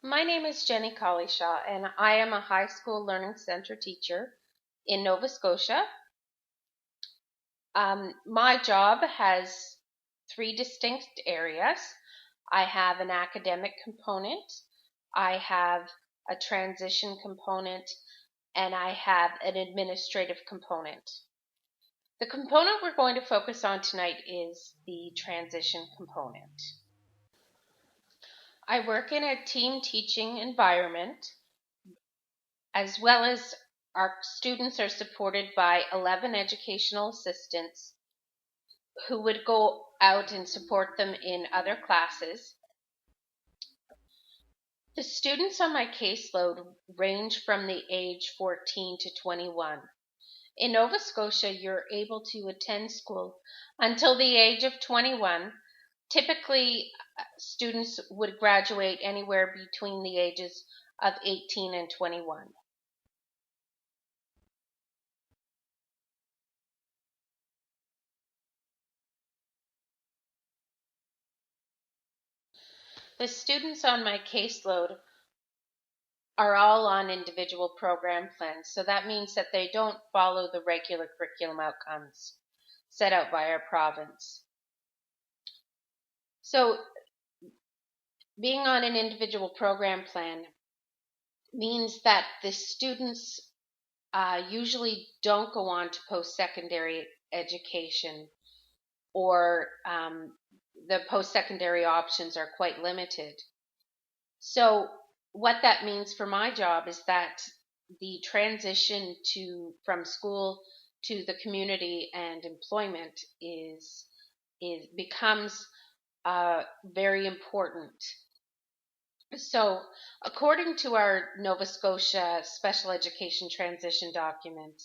My name is Jenny Collishaw, and I am a high school learning center teacher in Nova Scotia. My job has three distinct areas. I have an academic component, I have a transition component, and I have an administrative component. The component we're going to focus on tonight is the transition component. I work in a team teaching environment, as well as our students are supported by 11 educational assistants who would go out and support them in other classes. The students on my caseload range from the age 14 to 21. In Nova Scotia, you're able to attend school until the age of 21. Typically, students would graduate anywhere between the ages of 18 and 21. The students on my caseload are all on individual program plans, so that means that they don't follow the regular curriculum outcomes set out by our province. So being on an individual program plan means that the students usually don't go on to post-secondary education, or the post-secondary options are quite limited. So what that means for my job is that the transition from school to the community and employment becomes very important. So according to our Nova Scotia Special Education Transition document,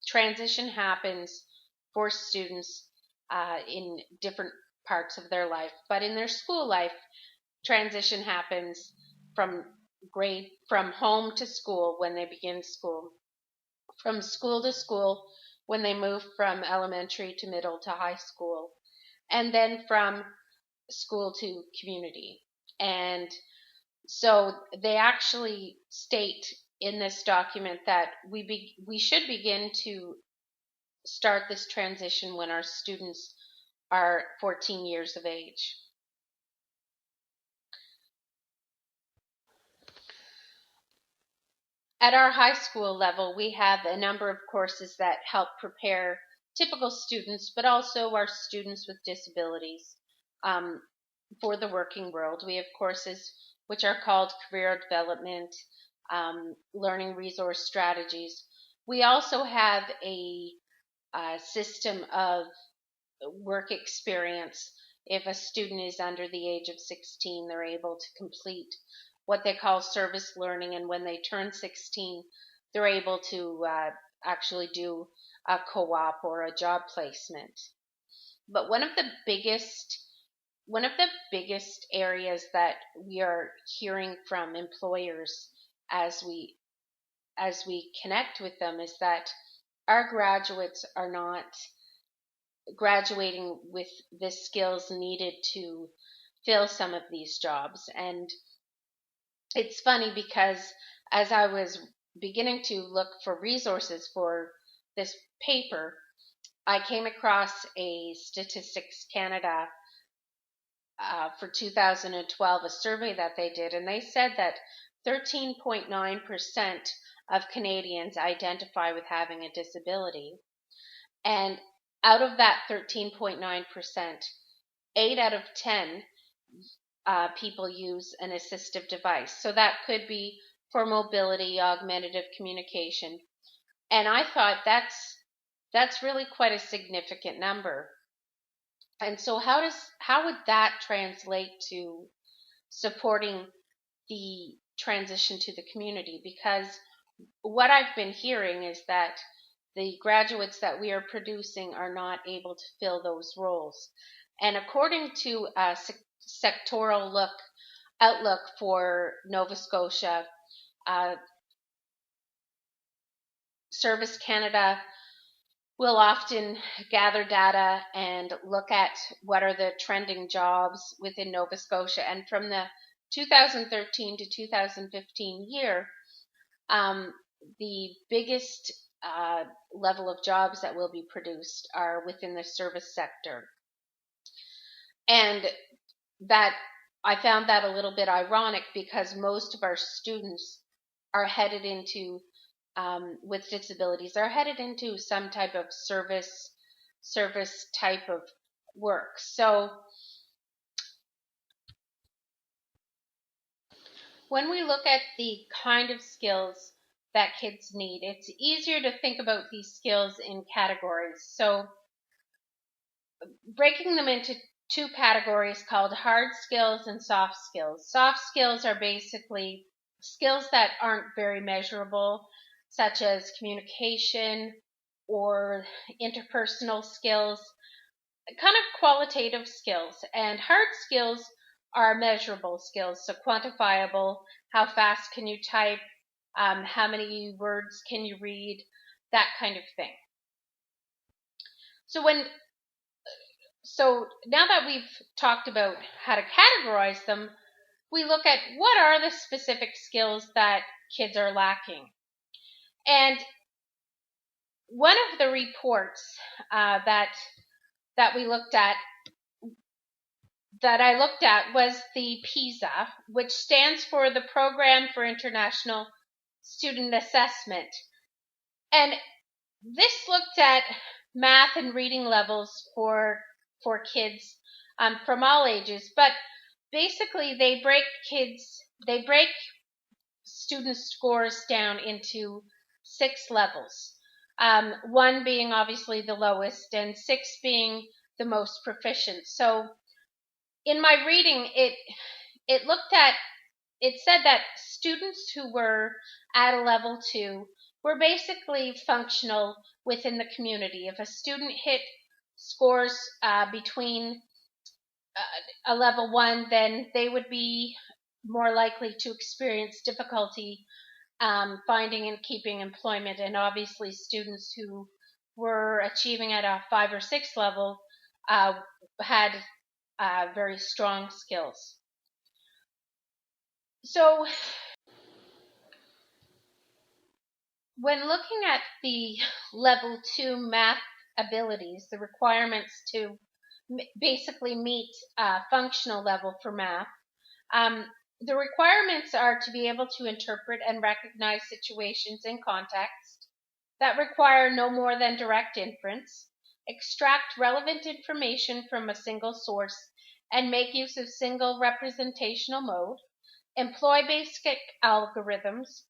transition happens for students in different parts of their life, but in their school life, transition happens from home to school when they begin school, from school to school when they move from elementary to middle to high school, and then from school to community. And so they actually state in this document that we should begin to start this transition when our students are 14 years of age. At our high school level, we have a number of courses that help prepare typical students, but also our students with disabilities, for the working world. We have courses which are called career development, learning resource strategies. We also have a system of work experience. If a student is under the age of 16, they're able to complete what they call service learning, and when they turn 16, they're able to actually do a co-op or a job placement. But one of the biggest areas that we are hearing from employers as we connect with them is that our graduates are not graduating with the skills needed to fill some of these jobs. And it's funny because as I was beginning to look for resources for this paper, I came across a Statistics Canada for 2012, a survey that they did, and they said that 13.9% of Canadians identify with having a disability. And out of that 13.9%, 8 out of 10 people use an assistive device. So that could be for mobility, augmentative communication. And I thought that's really quite a significant number. And so how would that translate to supporting the transition to the community? Because what I've been hearing is that the graduates that we are producing are not able to fill those roles. And according to a sectoral outlook for Nova Scotia, Service Canada will often gather data and look at what are the trending jobs within Nova Scotia. And from the 2013 to 2015 year, the biggest level of jobs that will be produced are within the service sector. And that I found that a little bit ironic because most of our students are headed into, with disabilities, are headed into some type of service type of work. So when we look at the kind of skills that kids need, it's easier to think about these skills in categories. So breaking them into two categories called hard skills and soft skills. Soft skills are basically skills that aren't very measurable, such as communication or interpersonal skills, kind of qualitative skills. And hard skills are measurable skills, so quantifiable. How fast can you type? How many words can you read? That kind of thing. So now that we've talked about how to categorize them, we look at what are the specific skills that kids are lacking. And one of the reports that we looked at, that I looked at, was the PISA, which stands for the Program for International Student Assessment. And this looked at math and reading levels for kids from all ages, but basically they break student scores down into 6 levels. 1 being obviously the lowest and 6 being the most proficient. So in my reading, it said that students who were at a level 2 were basically functional within the community. If a student hit scores between a level 1, then they would be more likely to experience difficulty finding and keeping employment. And obviously students who were achieving at a 5 or 6 level had very strong skills. So when looking at the level 2 math abilities, the requirements to basically meet functional level for math, the requirements are to be able to interpret and recognize situations in context that require no more than direct inference, extract relevant information from a single source and make use of single representational mode, employ basic algorithms,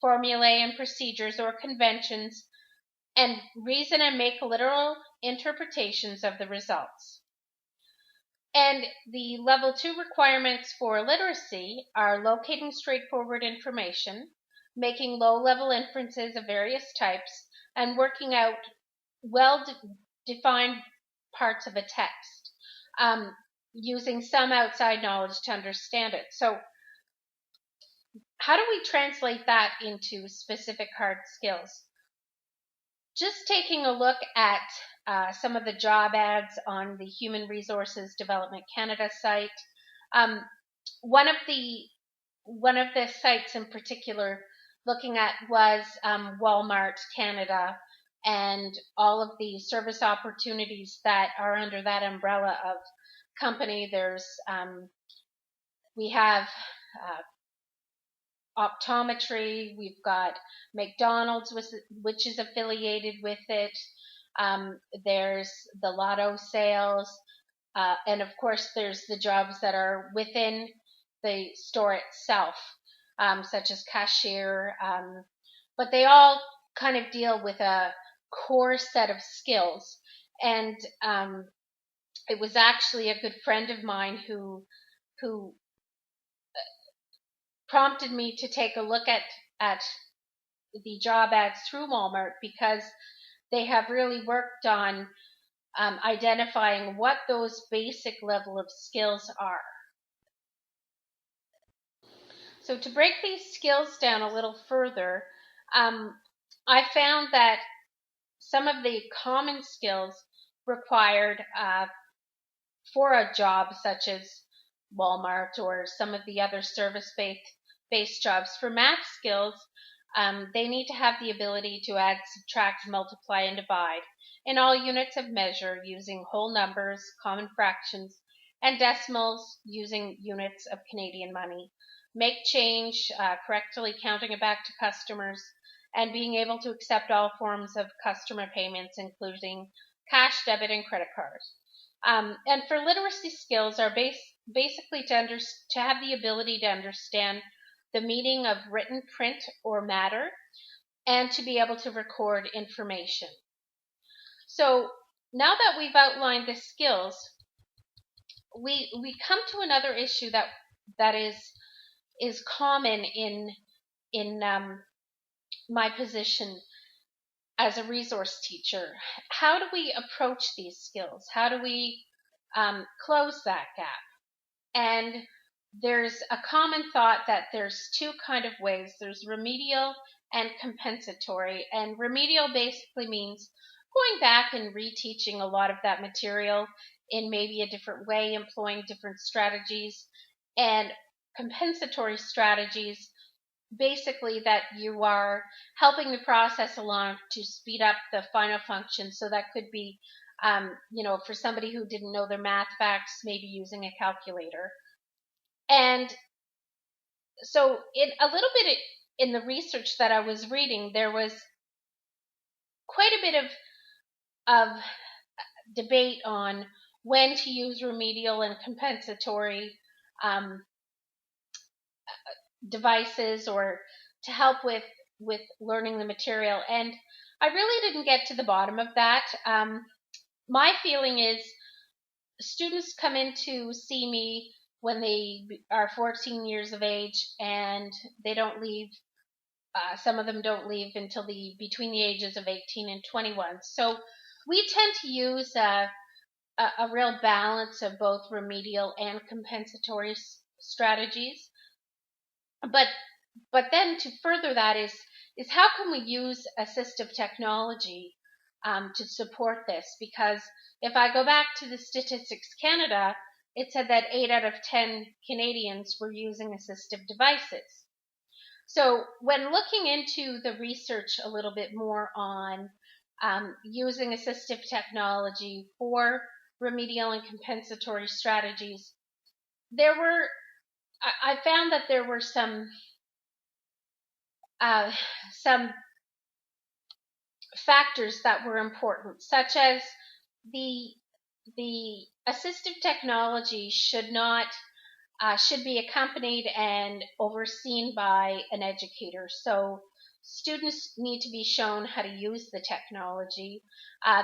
formulae and procedures or conventions, and reason and make literal interpretations of the results. And the level 2 requirements for literacy are locating straightforward information, making low-level inferences of various types, and working out well-defined parts of a text, using some outside knowledge to understand it. So how do we translate that into specific hard skills? Just taking a look at some of the job ads on the Human Resources Development Canada site. One of the sites in particular looking at was Walmart Canada and all of the service opportunities that are under that umbrella of company. There's we have optometry, we've got McDonald's, which is affiliated with it. There's the lotto sales, and of course there's the jobs that are within the store itself, such as cashier, but they all kind of deal with a core set of skills. And it was actually a good friend of mine who prompted me to take a look at the job ads through Walmart, because they have really worked on identifying what those basic level of skills are. So to break these skills down a little further, I found that some of the common skills required for a job, such as Walmart or some of the other service-based jobs. For math skills, they need to have the ability to add, subtract, multiply, and divide in all units of measure using whole numbers, common fractions, and decimals using units of Canadian money. Make change, correctly counting it back to customers, and being able to accept all forms of customer payments, including cash, debit, and credit cards. And for literacy skills are basically to have the ability to understand the meaning of written, print, or matter, and to be able to record information. So now that we've outlined the skills, we come to another issue that is common in my position as a resource teacher. How do we approach these skills? How do we close that gap? And there's a common thought that there's two kind of ways. There's remedial and compensatory. And remedial basically means going back and reteaching a lot of that material in maybe a different way, employing different strategies. And compensatory strategies, basically that you are helping the process along to speed up the final function. So that could be, for somebody who didn't know their math facts, maybe using a calculator. And so a little bit in the research that I was reading, there was quite a bit of debate on when to use remedial and compensatory devices or to help with learning the material. And I really didn't get to the bottom of that. My feeling is students come in to see me when they are 14 years of age, and they don't leave. Some of them don't leave until between the ages of 18 and 21. So we tend to use a real balance of both remedial and compensatory strategies. But then to further that is how can we use assistive technology to support this? Because if I go back to the Statistics Canada, it said that 8 out of 10 Canadians were using assistive devices. So when looking into the research a little bit more on using assistive technology for remedial and compensatory strategies, I found that there were some factors that were important, such as the assistive technology should be accompanied and overseen by an educator. So students need to be shown how to use the technology.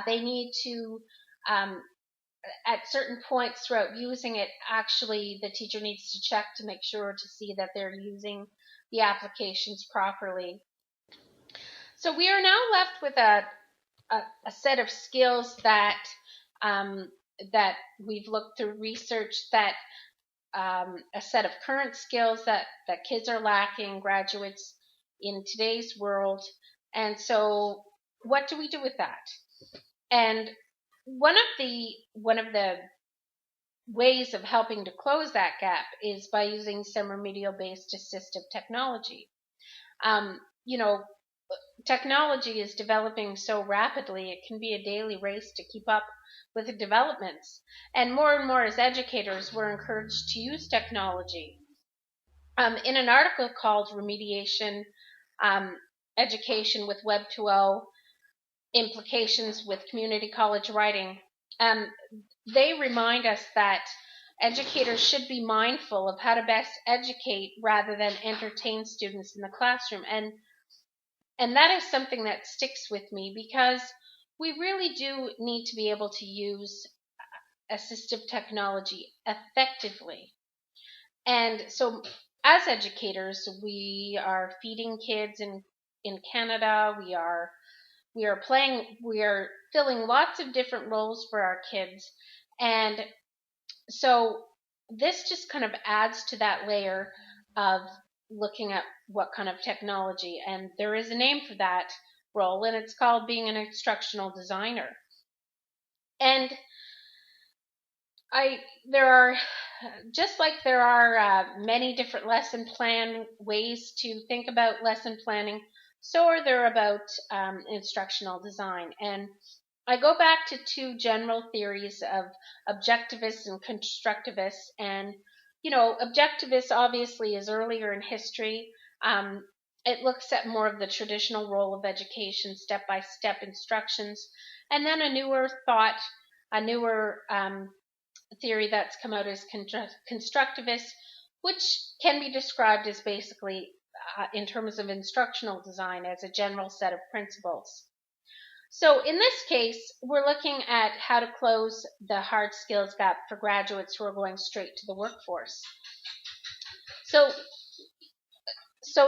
They need to, at certain points throughout using it, actually the teacher needs to check to make sure to see that they're using the applications properly. So we are now left with a set of skills that we've looked through research, that a set of current skills that kids are lacking, graduates in today's world. And so what do we do with that? And one of the ways of helping to close that gap is by using some remedial-based assistive technology. Technology is developing so rapidly, it can be a daily race to keep up with the developments. And more as educators, we're encouraged to use technology. In an article called Remediation Education with Web 2.0, Implications with Community College Writing, they remind us that educators should be mindful of how to best educate rather than entertain students in the classroom. And that is something that sticks with me, because we really do need to be able to use assistive technology effectively. And so as educators, we are feeding kids in Canada. We are filling lots of different roles for our kids. And so this just kind of adds to that layer of looking at what kind of technology, and there is a name for that role, and it's called being an instructional designer. And there are just like there are many different lesson plan ways to think about lesson planning, so are there about instructional design. And I go back to two general theories of objectivists and constructivists. And, objectivist obviously is earlier in history. Um, it looks at more of the traditional role of education, step by step instructions. And then a newer theory that's come out is constructivist, which can be described as basically, in terms of instructional design, as a general set of principles. So in this case, we're looking at how to close the hard skills gap for graduates who are going straight to the workforce. So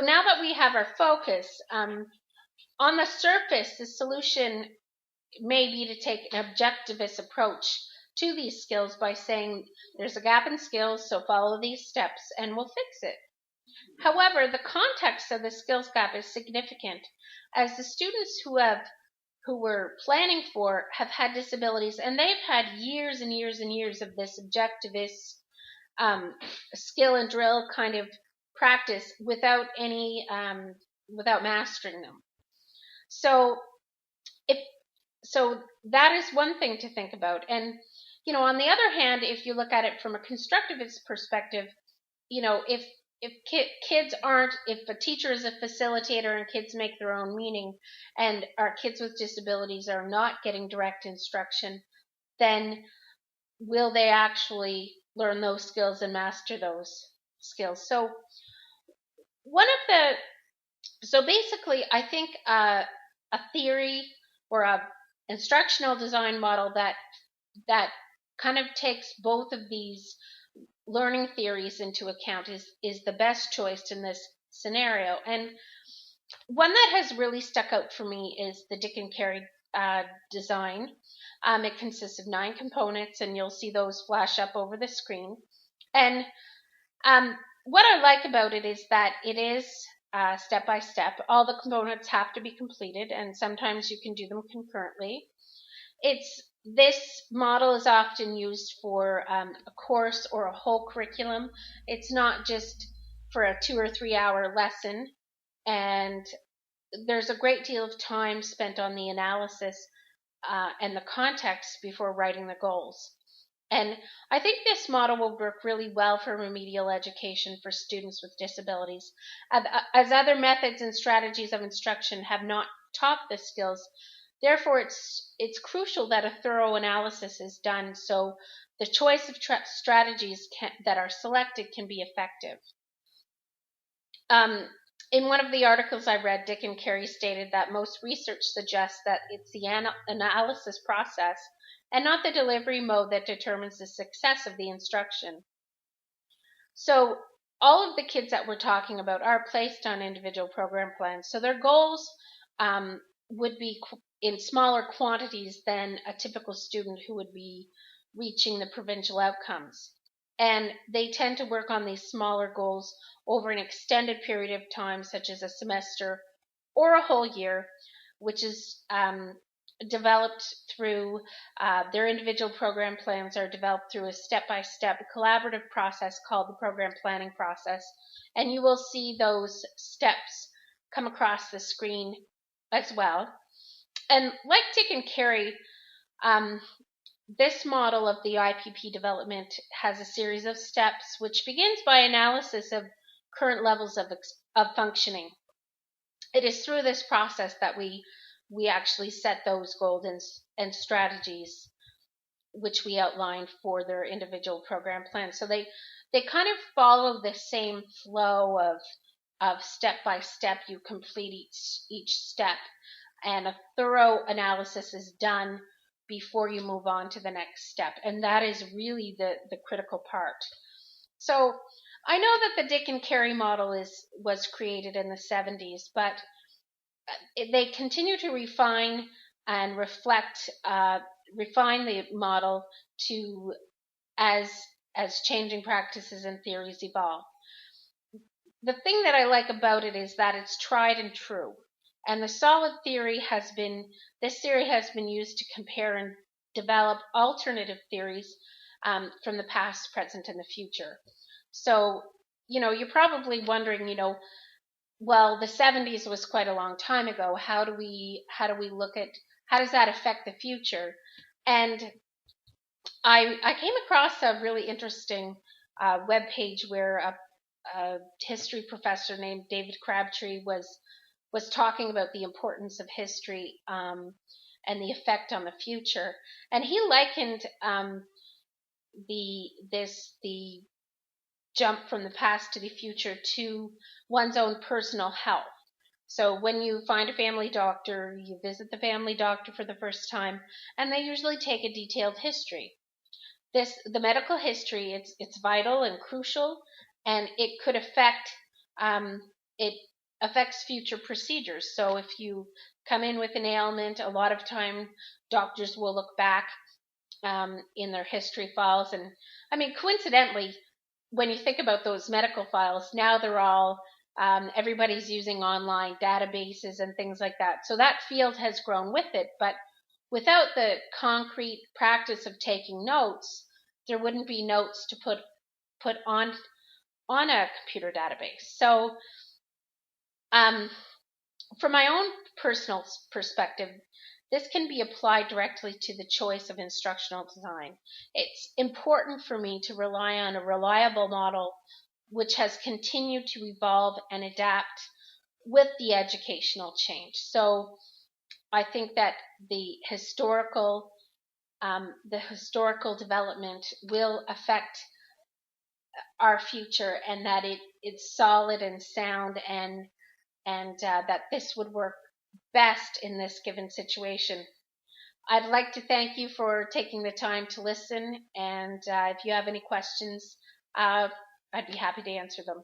now that we have our focus, on the surface, the solution may be to take an objectivist approach to these skills by saying there's a gap in skills, so follow these steps and we'll fix it. However, the context of the skills gap is significant, as the students who we're planning for have had disabilities, and they've had years and years and years of this objectivist skill and drill kind of practice without mastering them. So that is one thing to think about. And on the other hand, if you look at it from a constructivist perspective, if a teacher is a facilitator and kids make their own meaning, and our kids with disabilities are not getting direct instruction, then will they actually learn those skills and master those skills? So basically, I think a theory or a instructional design model that kind of takes both of these learning theories into account is the best choice in this scenario. And one that has really stuck out for me is the Dick and Carey design. It consists of 9 components, and you'll see those flash up over the screen. And what I like about it is that it is step by step. All the components have to be completed, and sometimes you can do them concurrently. This model is often used for a course or a whole curriculum. It's not just for a 2 or 3 hour lesson, and there's a great deal of time spent on the analysis and the context before writing the goals. And I think this model will work really well for remedial education for students with disabilities, as other methods and strategies of instruction have not taught the skills. Therefore, it's crucial that a thorough analysis is done so the choice of strategies that are selected can be effective. In one of the articles I read, Dick and Carey stated that most research suggests that it's the analysis process and not the delivery mode that determines the success of the instruction. So all of the kids that we're talking about are placed on individual program plans. So their goals would be in smaller quantities than a typical student who would be reaching the provincial outcomes. And they tend to work on these smaller goals over an extended period of time, such as a semester or a whole year, which is developed through their individual program plans are developed through a step-by-step collaborative process called the program planning process. And you will see those steps come across the screen as well. And like Dick and Carey, this model of the IPP development has a series of steps, which begins by analysis of current levels of functioning. It is through this process that we actually set those goals and strategies, which we outlined for their individual program plans. So they kind of follow the same flow of step by step. You complete each step, and a thorough analysis is done before you move on to the next step. And that is really the critical part. So I know that the Dick and Carey model was created in the 70s, but they continue to refine and refine the model as changing practices and theories evolve. The thing that I like about it is that it's tried and true. And the solid theory has been used to compare and develop alternative theories from the past, present, and the future. So, you're probably wondering, well, the 70s was quite a long time ago. How do we look at, how does that affect the future? And I came across a really interesting web page where a history professor named David Crabtree was talking about the importance of history, and the effect on the future. And he likened the jump from the past to the future to one's own personal health. So when you find a family doctor, you visit the family doctor for the first time, and they usually take a detailed history. The medical history, it's vital and crucial, and it could affect it affects future procedures. So if you come in with an ailment, a lot of time doctors will look back in their history files, and I mean, coincidentally, when you think about those medical files, now they're all everybody's using online databases and things like that. So that field has grown with it, but without the concrete practice of taking notes, there wouldn't be notes to put on a computer database. So, from my own personal perspective, this can be applied directly to the choice of instructional design. It's important for me to rely on a reliable model which has continued to evolve and adapt with the educational change. So I think that the historical development will affect our future, and that it's solid and sound, and that this would work best in this given situation. I'd like to thank you for taking the time to listen, and if you have any questions, I'd be happy to answer them.